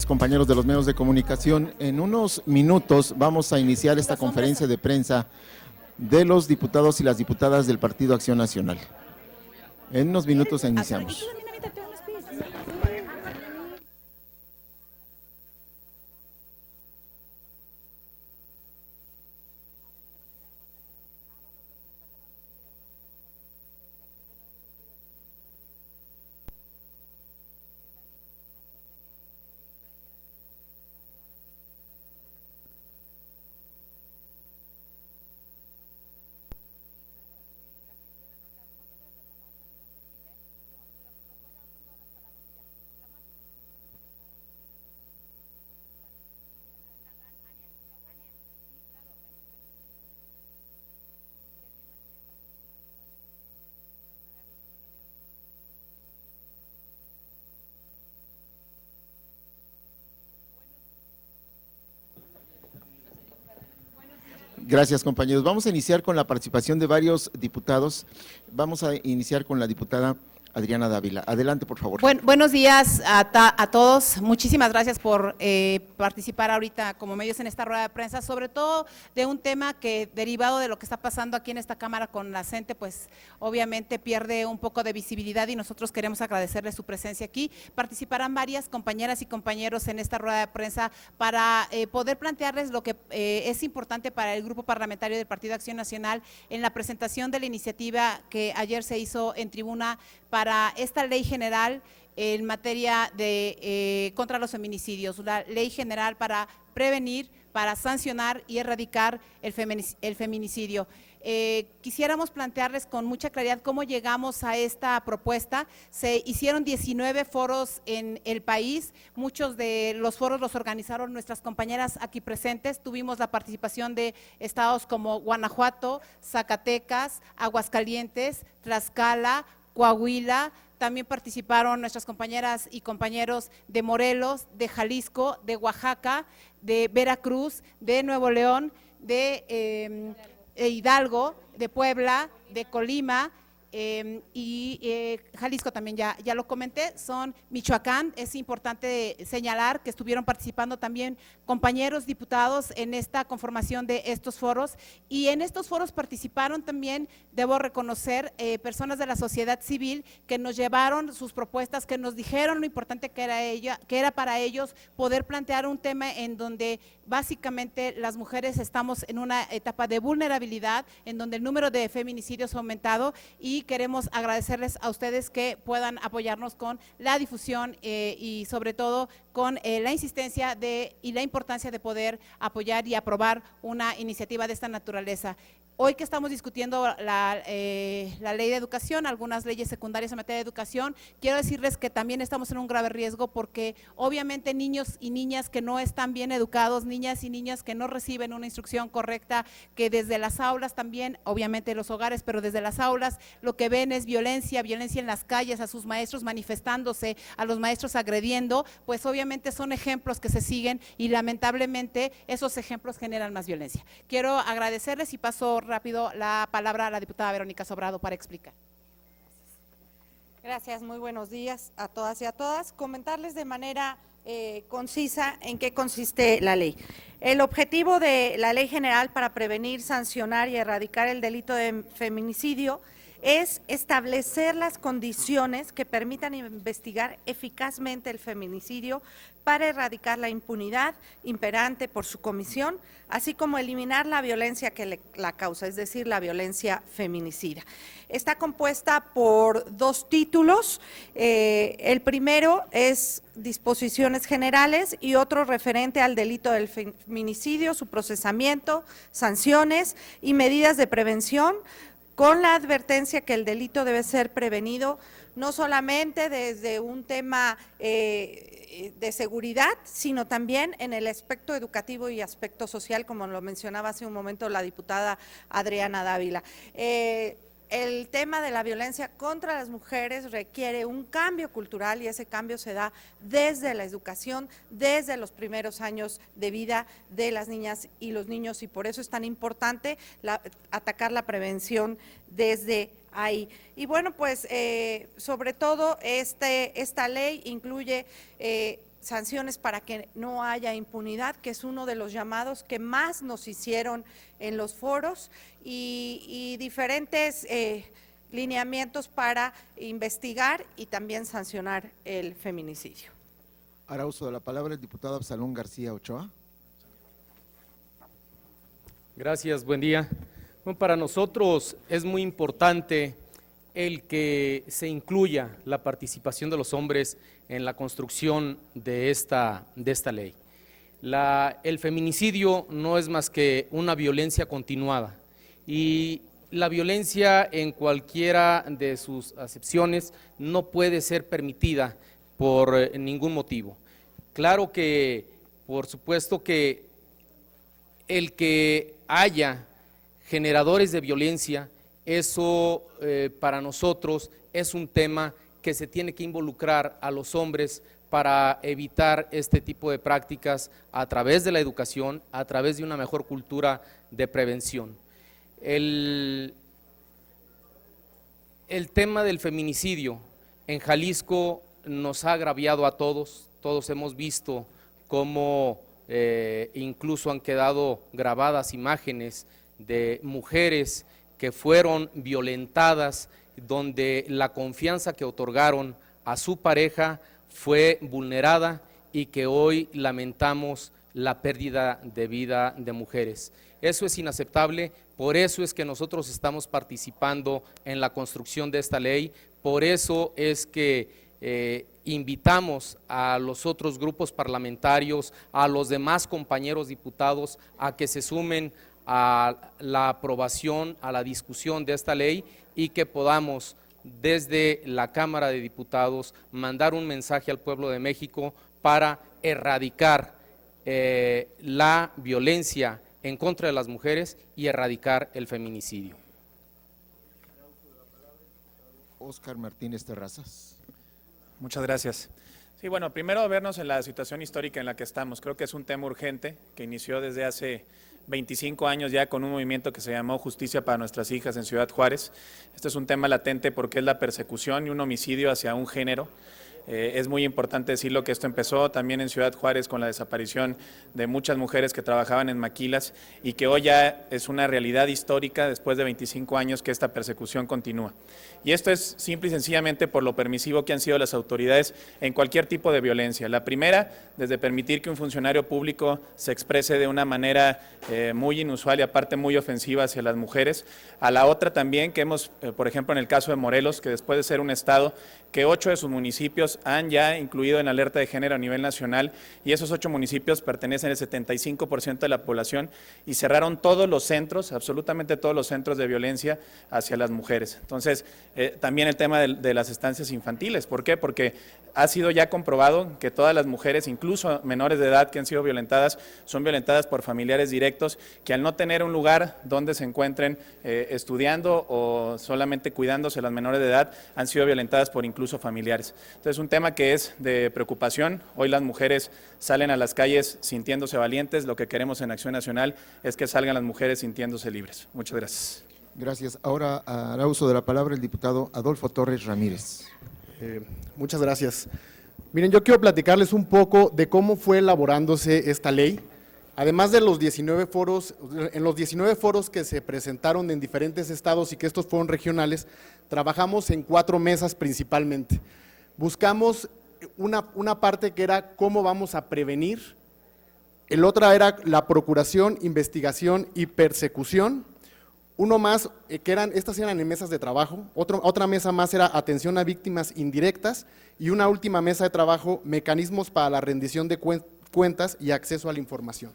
compañeros de los medios de comunicación. En unos minutos vamos a iniciar esta conferencia de prensa de los diputados y las diputadas del Partido Acción Nacional. En unos minutos iniciamos. Gracias, compañeros. Vamos a iniciar con la participación de varios diputados. Vamos a iniciar con la diputada Adriana Dávila. Adelante, por favor. Buenos días a todos. Muchísimas gracias por participar ahorita como medios en esta rueda de prensa, sobre todo de un tema que, derivado de lo que está pasando aquí en esta Cámara con la CENTE, pues obviamente pierde un poco de visibilidad y nosotros queremos agradecerles su presencia aquí. Participarán varias compañeras y compañeros en esta rueda de prensa para poder plantearles lo que es importante para el Grupo Parlamentario del Partido Acción Nacional en la presentación de la iniciativa que ayer se hizo en tribuna para esta ley general en materia de contra los feminicidios, la ley general para prevenir, para sancionar y erradicar el feminicidio. Quisiéramos plantearles con mucha claridad cómo llegamos a esta propuesta. Se hicieron 19 foros en el país, muchos de los foros los organizaron nuestras compañeras aquí presentes. Tuvimos la participación de estados como Guanajuato, Zacatecas, Aguascalientes, Tlaxcala, Coahuila. También participaron nuestras compañeras y compañeros de Morelos, de Jalisco, de Oaxaca, de Veracruz, de Nuevo León, de Hidalgo, de Puebla, de Colima, Jalisco también ya lo comenté, son Michoacán. Es importante señalar que estuvieron participando también compañeros diputados en esta conformación de estos foros, y en estos foros participaron también, debo reconocer, personas de la sociedad civil que nos llevaron sus propuestas, que nos dijeron lo importante que era para ellos poder plantear un tema en donde básicamente las mujeres estamos en una etapa de vulnerabilidad, en donde el número de feminicidios ha aumentado, y queremos agradecerles a ustedes que puedan apoyarnos con la difusión y sobre todo con la insistencia y la importancia de poder apoyar y aprobar una iniciativa de esta naturaleza. Hoy que estamos discutiendo la ley de educación, algunas leyes secundarias en materia de educación, quiero decirles que también estamos en un grave riesgo porque obviamente niños y niñas que no están bien educados, niñas y niñas que no reciben una instrucción correcta, que desde las aulas también, obviamente los hogares, pero desde las aulas lo que ven es violencia en las calles, a sus maestros manifestándose, a los maestros agrediendo, pues obviamente son ejemplos que se siguen y lamentablemente esos ejemplos generan más violencia. Quiero agradecerles y paso rápido la palabra a la diputada Verónica Sobrado para explicar. Gracias, muy buenos días a todas y a todas. Comentarles de manera concisa en qué consiste la ley. El objetivo de la Ley General para prevenir, sancionar y erradicar el delito de feminicidio es establecer las condiciones que permitan investigar eficazmente el feminicidio para erradicar la impunidad imperante por su comisión, así como eliminar la violencia que la causa, es decir, la violencia feminicida. Está compuesta por dos títulos. El primero es disposiciones generales y otro referente al delito del feminicidio, su procesamiento, sanciones y medidas de prevención, con la advertencia que el delito debe ser prevenido no solamente desde un tema de seguridad, sino también en el aspecto educativo y aspecto social, como lo mencionaba hace un momento la diputada Adriana Dávila. El tema de la violencia contra las mujeres requiere un cambio cultural y ese cambio se da desde la educación, desde los primeros años de vida de las niñas y los niños, y por eso es tan importante atacar la prevención desde ahí. Y bueno, pues sobre todo esta ley incluye sanciones para que no haya impunidad, que es uno de los llamados que más nos hicieron en los foros, y diferentes lineamientos para investigar y también sancionar el feminicidio. Hará uso de la palabra el diputado Absalón García Ochoa. Gracias, buen día. Bueno, para nosotros es muy importante el que se incluya la participación de los hombres en la construcción de esta ley. El feminicidio no es más que una violencia continuada, y la violencia en cualquiera de sus acepciones no puede ser permitida por ningún motivo. Claro que, por supuesto que el que haya generadores de violencia, eso para nosotros es un tema que se tiene que involucrar a los hombres para evitar este tipo de prácticas a través de la educación, a través de una mejor cultura de prevención. El tema del feminicidio en Jalisco nos ha agraviado a todos. Todos hemos visto cómo incluso han quedado grabadas imágenes de mujeres que fueron violentadas, donde la confianza que otorgaron a su pareja fue vulnerada, y que hoy lamentamos la pérdida de vida de mujeres. Eso es inaceptable, por eso es que nosotros estamos participando en la construcción de esta ley, por eso es que invitamos a los otros grupos parlamentarios, a los demás compañeros diputados a que se sumen a la aprobación, a la discusión de esta ley, y que podamos desde la Cámara de Diputados mandar un mensaje al pueblo de México para erradicar la violencia en contra de las mujeres y erradicar el feminicidio. Óscar Martínez Terrazas. Muchas gracias. Sí, bueno, primero vernos en la situación histórica en la que estamos. Creo que es un tema urgente que inició desde hace 25 años ya con un movimiento que se llamó Justicia para Nuestras Hijas en Ciudad Juárez. Este es un tema latente porque es la persecución y un homicidio hacia un género. Es muy importante decirlo que esto empezó también en Ciudad Juárez con la desaparición de muchas mujeres que trabajaban en maquilas, y que hoy ya es una realidad histórica después de 25 años que esta persecución continúa. Y esto es simple y sencillamente por lo permisivo que han sido las autoridades en cualquier tipo de violencia. La primera, desde permitir que un funcionario público se exprese de una manera muy inusual y aparte muy ofensiva hacia las mujeres, a la otra también que hemos, por ejemplo en el caso de Morelos, que después de ser un estado que 8 de sus municipios han ya incluido en alerta de género a nivel nacional, y esos 8 municipios pertenecen al 75% de la población, y cerraron todos los centros, absolutamente todos los centros de violencia hacia las mujeres. Entonces, también el tema de las estancias infantiles. ¿Por qué? Porque ha sido ya comprobado que todas las mujeres, incluso menores de edad que han sido violentadas, son violentadas por familiares directos que al no tener un lugar donde se encuentren estudiando o solamente cuidándose las menores de edad, han sido violentadas por incluso familiares. Entonces, un tema que es de preocupación. Hoy las mujeres salen a las calles sintiéndose valientes. Lo que queremos en Acción Nacional es que salgan las mujeres sintiéndose libres. Muchas gracias. Gracias. Ahora hará uso de la palabra el diputado Adolfo Torres Ramírez. Muchas gracias. Miren, yo quiero platicarles un poco de cómo fue elaborándose esta ley. Además de los 19 foros, en los 19 foros que se presentaron en diferentes estados y que estos fueron regionales, trabajamos en 4 mesas principalmente. Buscamos una parte que era cómo vamos a prevenir, el otra era la procuración, investigación y persecución. Uno más, estas eran en mesas de trabajo, otra mesa más era atención a víctimas indirectas, y una última mesa de trabajo, mecanismos para la rendición de cuentas y acceso a la información.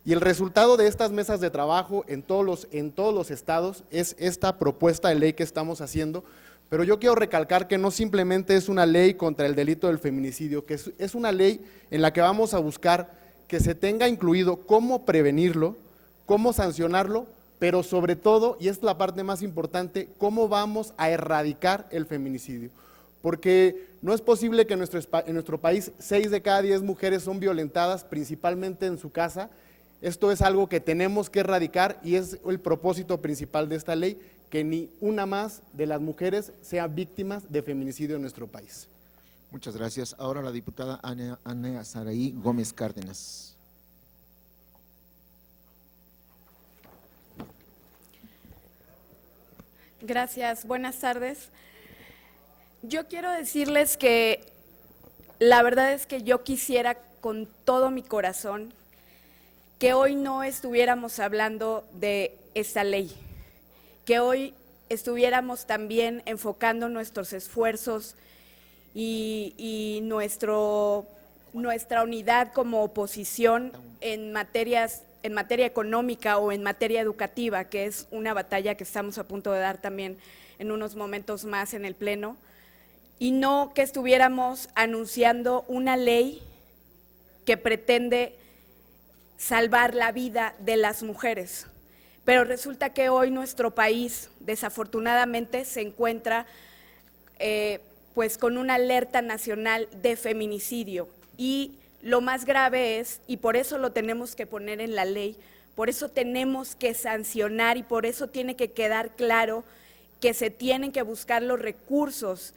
Y el resultado de estas mesas de trabajo en todos los estados es esta propuesta de ley que estamos haciendo, pero yo quiero recalcar que no simplemente es una ley contra el delito del feminicidio, que es una ley en la que vamos a buscar que se tenga incluido cómo prevenirlo, cómo sancionarlo, pero sobre todo, y es la parte más importante, cómo vamos a erradicar el feminicidio. Porque no es posible que en nuestro país 6 de cada 10 mujeres son violentadas, principalmente en su casa. Esto es algo que tenemos que erradicar y es el propósito principal de esta ley, que ni una más de las mujeres sean víctimas de feminicidio en nuestro país. Muchas gracias. Ahora la diputada Ana Saraí Gómez Cárdenas. Gracias, buenas tardes. Yo quiero decirles que la verdad es que yo quisiera con todo mi corazón que hoy no estuviéramos hablando de esta ley, que hoy estuviéramos también enfocando nuestros esfuerzos y nuestra unidad como oposición en materia económica o en materia educativa, que es una batalla que estamos a punto de dar también en unos momentos más en el Pleno, y no que estuviéramos anunciando una ley que pretende salvar la vida de las mujeres. Pero resulta que hoy nuestro país, desafortunadamente, se encuentra pues con una alerta nacional de feminicidio. Y lo más grave es, y por eso lo tenemos que poner en la ley, por eso tenemos que sancionar y por eso tiene que quedar claro que se tienen que buscar los recursos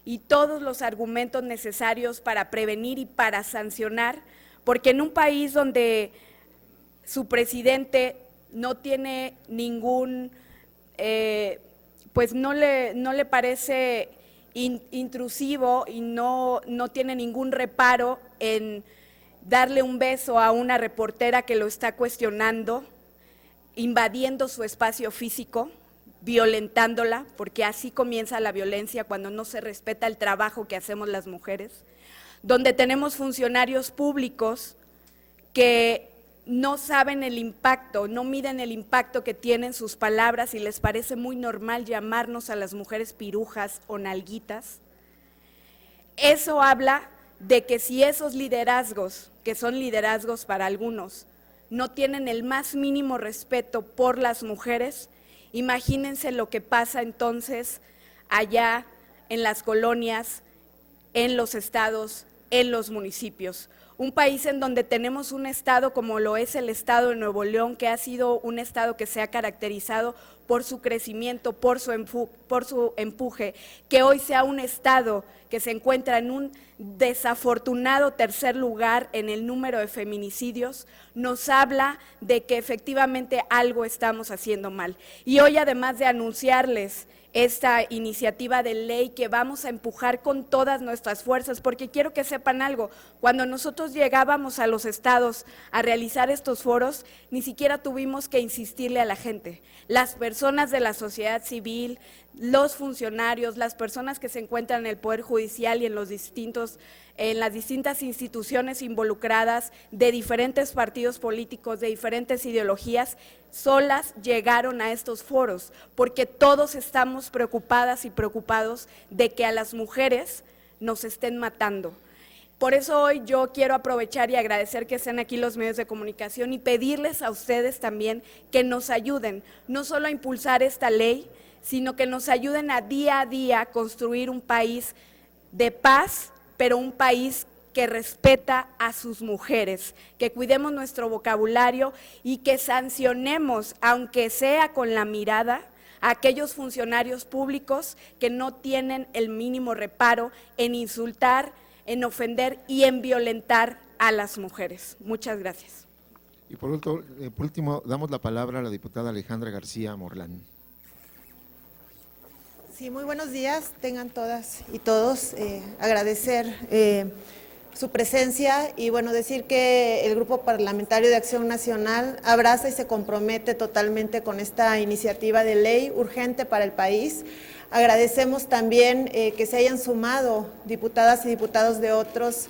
y todos los argumentos necesarios para prevenir y para sancionar, porque en un país donde su presidente no tiene ningún, pues no le parece intrusivo y no tiene ningún reparo en darle un beso a una reportera que lo está cuestionando, invadiendo su espacio físico, violentándola, porque así comienza la violencia cuando no se respeta el trabajo que hacemos las mujeres, donde tenemos funcionarios públicos que no saben el impacto, no miden el impacto que tienen sus palabras y les parece muy normal llamarnos a las mujeres pirujas o nalguitas. Eso habla de que si esos liderazgos, que son liderazgos para algunos, no tienen el más mínimo respeto por las mujeres, imagínense lo que pasa entonces allá en las colonias, en los estados, en los municipios. Un país en donde tenemos un estado como lo es el estado de Nuevo León, que ha sido un estado que se ha caracterizado por su crecimiento, por su empuje, que hoy sea un estado que se encuentra en un desafortunado tercer lugar en el número de feminicidios, nos habla de que efectivamente algo estamos haciendo mal. Y hoy, además de anunciarles esta iniciativa de ley que vamos a empujar con todas nuestras fuerzas, porque quiero que sepan algo, cuando nosotros llegábamos a los estados a realizar estos foros, ni siquiera tuvimos que insistirle a la gente. Las personas de la sociedad civil, los funcionarios, las personas que se encuentran en el Poder Judicial y en las distintas instituciones involucradas de diferentes partidos políticos, de diferentes ideologías, solas llegaron a estos foros, porque todos estamos preocupadas y preocupados de que a las mujeres nos estén matando. Por eso hoy yo quiero aprovechar y agradecer que estén aquí los medios de comunicación y pedirles a ustedes también que nos ayuden, no solo a impulsar esta ley, sino que nos ayuden a día construir un país de paz, pero un país que respeta a sus mujeres, que cuidemos nuestro vocabulario y que sancionemos, aunque sea con la mirada, a aquellos funcionarios públicos que no tienen el mínimo reparo en insultar, en ofender y en violentar a las mujeres. Muchas gracias. Y por último, damos la palabra a la diputada Alejandra García Morlán. Sí, muy buenos días, tengan todas y todos. Agradecer su presencia y bueno, decir que el Grupo Parlamentario de Acción Nacional abraza y se compromete totalmente con esta iniciativa de ley urgente para el país. Agradecemos también que se hayan sumado diputadas y diputados de otros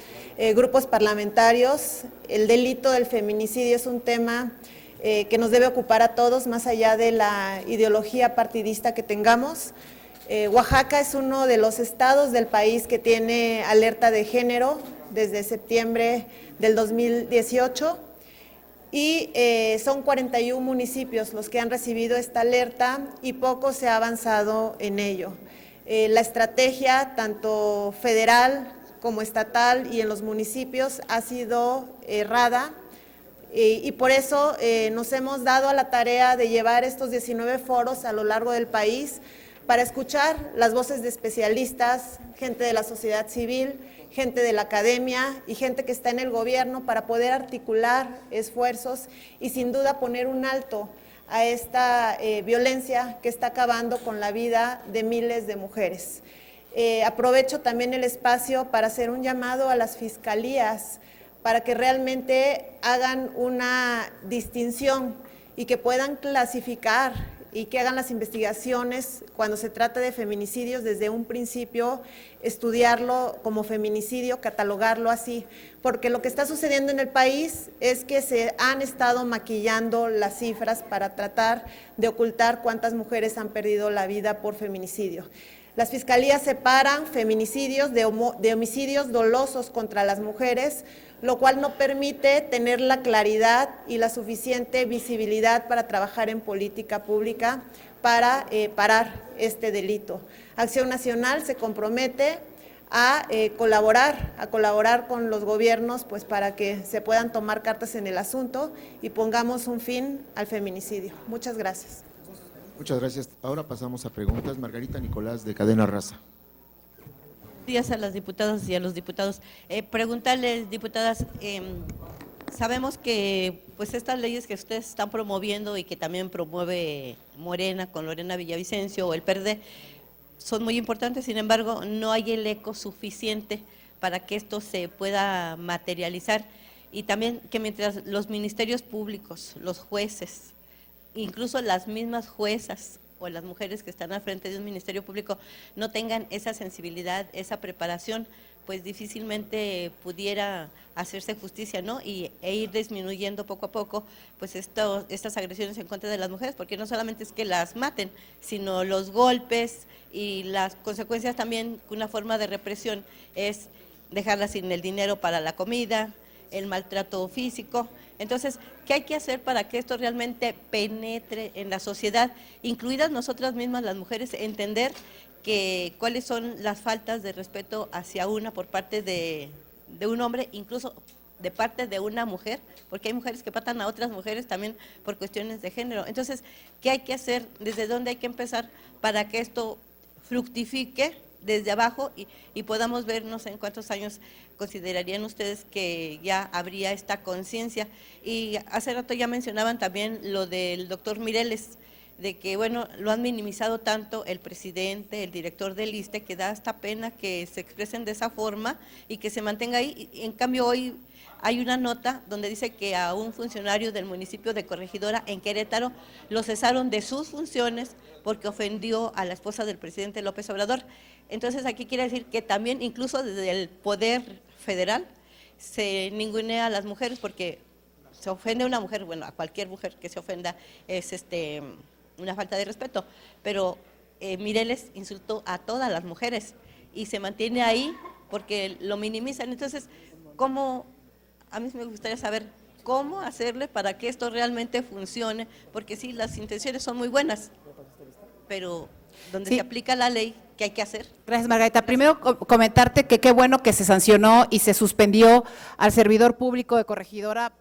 grupos parlamentarios. El delito del feminicidio es un tema que nos debe ocupar a todos, más allá de la ideología partidista que tengamos. Oaxaca es uno de los estados del país que tiene alerta de género desde septiembre del 2018 y son 41 municipios los que han recibido esta alerta y poco se ha avanzado en ello. La estrategia, tanto federal como estatal y en los municipios, ha sido errada y por eso nos hemos dado a la tarea de llevar estos 19 foros a lo largo del país para escuchar las voces de especialistas, gente de la sociedad civil, gente de la academia y gente que está en el gobierno para poder articular esfuerzos y sin duda poner un alto a esta violencia que está acabando con la vida de miles de mujeres. Aprovecho también el espacio para hacer un llamado a las fiscalías para que realmente hagan una distinción y que puedan clasificar y que hagan las investigaciones cuando se trata de feminicidios desde un principio, estudiarlo como feminicidio, catalogarlo así, porque lo que está sucediendo en el país es que se han estado maquillando las cifras para tratar de ocultar cuántas mujeres han perdido la vida por feminicidio. Las fiscalías separan feminicidios de homicidios dolosos contra las mujeres, lo cual no permite tener la claridad y la suficiente visibilidad para trabajar en política pública para parar este delito. Acción Nacional se compromete a colaborar con los gobiernos pues, para que se puedan tomar cartas en el asunto y pongamos un fin al feminicidio. Muchas gracias. Muchas gracias. Ahora pasamos a preguntas. Margarita Nicolás, de Cadena Raza. Buenos días a las diputadas y a los diputados. Preguntarles, diputadas, sabemos que pues estas leyes que ustedes están promoviendo y que también promueve Morena con Lorena Villavicencio o el PRD son muy importantes, sin embargo, no hay el eco suficiente para que esto se pueda materializar y también que mientras los ministerios públicos, los jueces, incluso las mismas juezas o las mujeres que están al frente de un ministerio público no tengan esa sensibilidad, esa preparación, pues difícilmente pudiera hacerse justicia, ¿no? E ir disminuyendo poco a poco pues estas agresiones en contra de las mujeres, porque no solamente es que las maten, sino los golpes y las consecuencias también, una forma de represión es dejarlas sin el dinero para la comida, el maltrato físico. Entonces, ¿qué hay que hacer para que esto realmente penetre en la sociedad, incluidas nosotras mismas las mujeres, entender que cuáles son las faltas de respeto hacia una por parte de un hombre, incluso de parte de una mujer, porque hay mujeres que tratan a otras mujeres también por cuestiones de género? Entonces, ¿qué hay que hacer? ¿Desde dónde hay que empezar para que esto fructifique desde abajo y podamos ver, no sé en cuántos años considerarían ustedes que ya habría esta conciencia? Y hace rato ya mencionaban también lo del doctor Mireles, de que bueno, lo han minimizado tanto el presidente, el director del ISSSTE, que da hasta pena que se expresen de esa forma y que se mantenga ahí. En cambio hoy hay una nota donde dice que a un funcionario del municipio de Corregidora en Querétaro lo cesaron de sus funciones porque ofendió a la esposa del presidente López Obrador. Entonces aquí quiere decir que también incluso desde el poder federal se ningunea a las mujeres, porque se ofende a una mujer, bueno, a cualquier mujer que se ofenda es una falta de respeto, pero Mireles insultó a todas las mujeres y se mantiene ahí porque lo minimizan. Entonces, ¿cómo? A mí me gustaría saber cómo hacerle para que esto realmente funcione, porque sí, las intenciones son muy buenas, pero donde Sí. se aplica la ley, ¿qué hay que hacer? Gracias, Margarita. Primero, comentarte que qué bueno que se sancionó y se suspendió al servidor público de Corregidora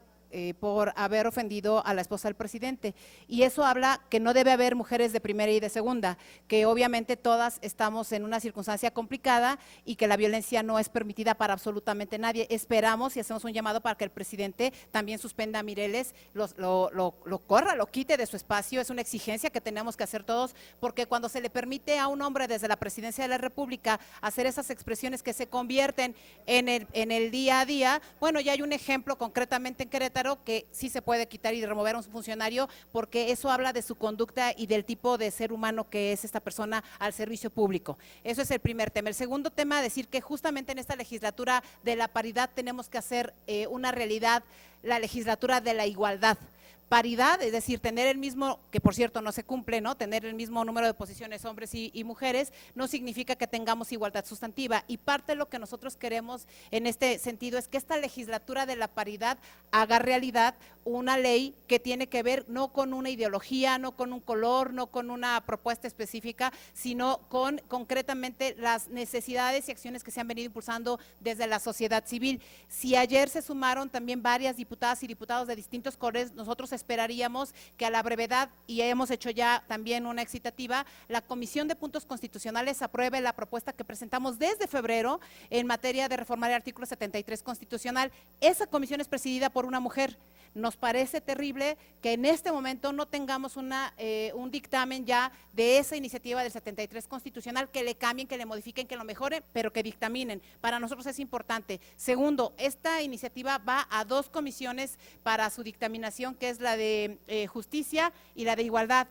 por haber ofendido a la esposa del presidente. Y eso habla que no debe haber mujeres de primera y de segunda, que obviamente todas estamos en una circunstancia complicada y que la violencia no es permitida para absolutamente nadie. Esperamos y hacemos un llamado para que el presidente también suspenda a Mireles, lo corra, lo quite de su espacio. Es una exigencia que tenemos que hacer todos, porque cuando se le permite a un hombre desde la presidencia de la República hacer esas expresiones que se convierten en el día a día, bueno, ya hay un ejemplo concretamente en Querétaro que sí se puede quitar y remover a un funcionario, porque eso habla de su conducta y del tipo de ser humano que es esta persona al servicio público. Eso es el primer tema. El segundo tema, decir que justamente en esta legislatura de la paridad tenemos que hacer una realidad la legislatura de la igualdad. Paridad, es decir, tener el mismo, que por cierto no se cumple, ¿no? Tener el mismo número de posiciones hombres y mujeres no significa que tengamos igualdad sustantiva, y parte de lo que nosotros queremos en este sentido es que esta legislatura de la paridad haga realidad una ley que tiene que ver no con una ideología, no con un color, no con una propuesta específica, sino con concretamente las necesidades y acciones que se han venido impulsando desde la sociedad civil. Si ayer se sumaron también varias diputadas y diputados de distintos colores, nosotros esperaríamos que a la brevedad, y hemos hecho ya también una excitativa, la Comisión de Puntos Constitucionales apruebe la propuesta que presentamos desde febrero en materia de reformar el artículo 73 constitucional. Esa comisión es presidida por una mujer. Nos parece terrible que en este momento no tengamos un dictamen ya de esa iniciativa del 73 constitucional, que le cambien, que le modifiquen, que lo mejoren, pero que dictaminen. Para nosotros es importante. Segundo, esta iniciativa va a 2 comisiones para su dictaminación, que es la de Justicia y la de Igualdad,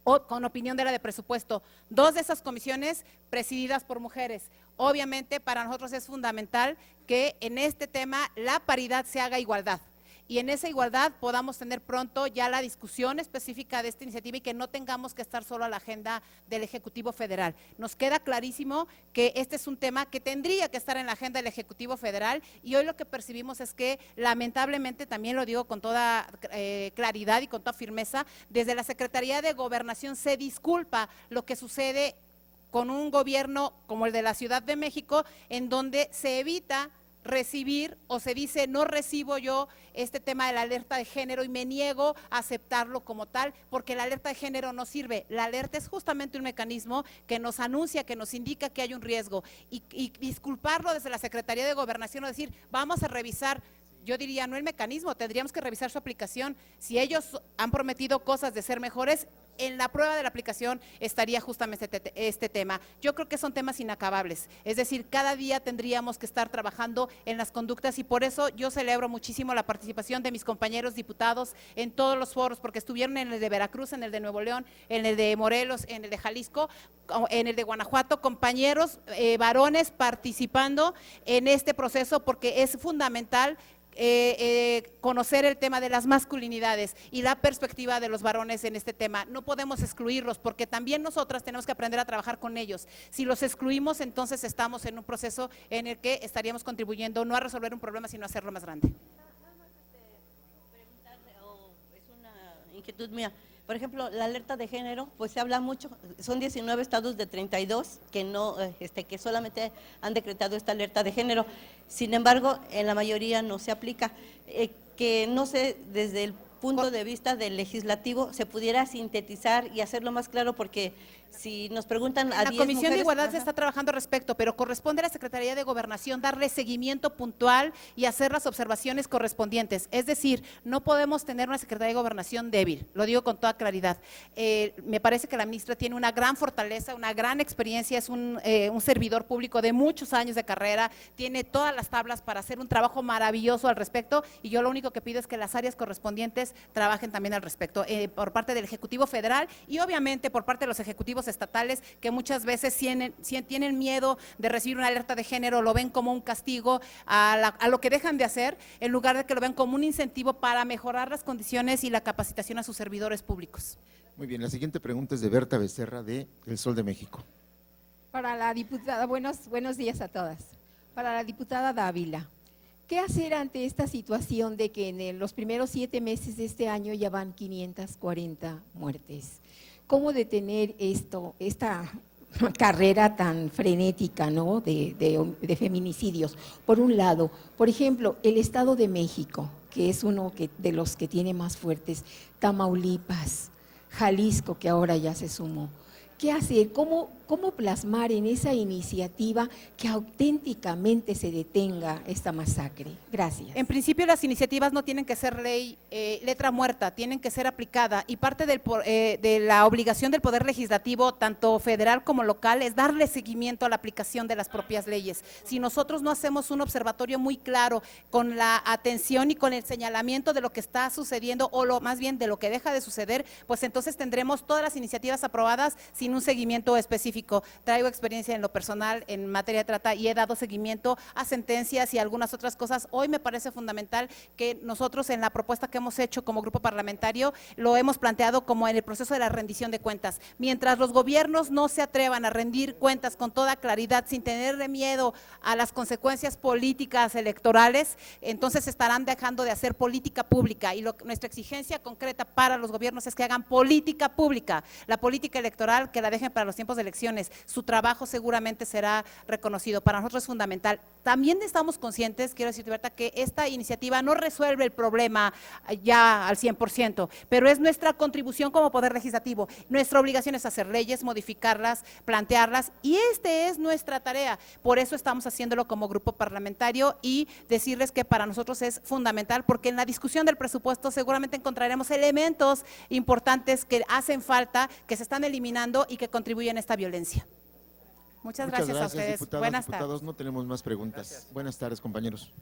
con opinión de la de Presupuesto. 2 de esas comisiones presididas por mujeres. Obviamente para nosotros es fundamental que en este tema la paridad se haga igualdad, y en esa igualdad podamos tener pronto ya la discusión específica de esta iniciativa y que no tengamos que estar solo a la agenda del Ejecutivo Federal. Nos queda clarísimo que este es un tema que tendría que estar en la agenda del Ejecutivo Federal, y hoy lo que percibimos es que lamentablemente, también lo digo con toda claridad y con toda firmeza, desde la Secretaría de Gobernación se disculpa lo que sucede con un gobierno como el de la Ciudad de México, en donde se evita recibir, o se dice no recibo yo este tema de la alerta de género y me niego a aceptarlo como tal, porque la alerta de género no sirve. La alerta es justamente un mecanismo que nos anuncia, que nos indica que hay un riesgo, y disculparlo desde la Secretaría de Gobernación o decir vamos a revisar, yo diría no el mecanismo, tendríamos que revisar su aplicación. Si ellos han prometido cosas de ser mejores, en la prueba de la aplicación estaría justamente este tema. Yo creo que son temas inacabables, es decir, cada día tendríamos que estar trabajando en las conductas, y por eso yo celebro muchísimo la participación de mis compañeros diputados en todos los foros, porque estuvieron en el de Veracruz, en el de Nuevo León, en el de Morelos, en el de Jalisco, en el de Guanajuato, compañeros varones participando en este proceso, porque es fundamental conocer el tema de las masculinidades y la perspectiva de los varones en este tema. No podemos excluirlos, porque también nosotras tenemos que aprender a trabajar con ellos. Si los excluimos, entonces estamos en un proceso en el que estaríamos contribuyendo no a resolver un problema, sino a hacerlo más grande. Es una inquietud mía. Por ejemplo, la alerta de género, pues se habla mucho, son 19 estados de 32 que no, que solamente han decretado esta alerta de género. Sin embargo, en la mayoría no se aplica. Que no sé, desde el punto de vista del legislativo, se pudiera sintetizar y hacerlo más claro, porque si nos preguntan a 10 La Comisión de mujeres, Igualdad se está trabajando al respecto, pero corresponde a la Secretaría de Gobernación darle seguimiento puntual y hacer las observaciones correspondientes. Es decir, no podemos tener una Secretaría de Gobernación débil, lo digo con toda claridad. Me parece que la ministra tiene una gran fortaleza, una gran experiencia, es un servidor público de muchos años de carrera, tiene todas las tablas para hacer un trabajo maravilloso al respecto, y yo lo único que pido es que las áreas correspondientes trabajen también al respecto, por parte del Ejecutivo Federal y obviamente por parte de los ejecutivos estatales, que muchas veces tienen miedo de recibir una alerta de género, lo ven como un castigo a lo que dejan de hacer, en lugar de que lo vean como un incentivo para mejorar las condiciones y la capacitación a sus servidores públicos. Muy bien, la siguiente pregunta es de Berta Becerra, de El Sol de México. Para la diputada, buenos días a todas. Para la diputada Dávila, ¿qué hacer ante esta situación de que en los primeros 7 meses de este año ya van 540 muertes? ¿Cómo detener esta carrera tan frenética, ¿no?, de feminicidios? Por un lado, por ejemplo, el Estado de México, que es uno de los que tiene más fuertes, Tamaulipas, Jalisco, que ahora ya se sumó. ¿Qué hacer? ¿Cómo plasmar en esa iniciativa que auténticamente se detenga esta masacre? Gracias. En principio, las iniciativas no tienen que ser ley, letra muerta, tienen que ser aplicada, y parte de la obligación del Poder Legislativo, tanto federal como local, es darle seguimiento a la aplicación de las propias leyes. Si nosotros no hacemos un observatorio muy claro, con la atención y con el señalamiento de lo que está sucediendo, o más bien de lo que deja de suceder, pues entonces tendremos todas las iniciativas aprobadas sin un seguimiento específico específico. Traigo experiencia en lo personal en materia de trata y he dado seguimiento a sentencias y algunas otras cosas. Hoy me parece fundamental que nosotros en la propuesta que hemos hecho como grupo parlamentario lo hemos planteado como en el proceso de la rendición de cuentas. Mientras los gobiernos no se atrevan a rendir cuentas con toda claridad, sin tenerle miedo a las consecuencias políticas electorales, entonces estarán dejando de hacer política pública y nuestra exigencia concreta para los gobiernos es que hagan política pública, la política electoral que la dejen para los tiempos de elecciones. Su trabajo seguramente será reconocido. Para nosotros es fundamental. También estamos conscientes, quiero decirte, Berta, que esta iniciativa no resuelve el problema ya al 100%, pero es nuestra contribución como Poder Legislativo. Nuestra obligación es hacer leyes, modificarlas, plantearlas, y esta es nuestra tarea. Por eso estamos haciéndolo como grupo parlamentario y decirles que para nosotros es fundamental, porque en la discusión del presupuesto seguramente encontraremos elementos importantes que hacen falta, que se están eliminando y que contribuyen a esta violencia. Muchas gracias a ustedes. Diputadas, Buenas diputados, tardes. no tenemos más preguntas. Buenas tardes, compañeros.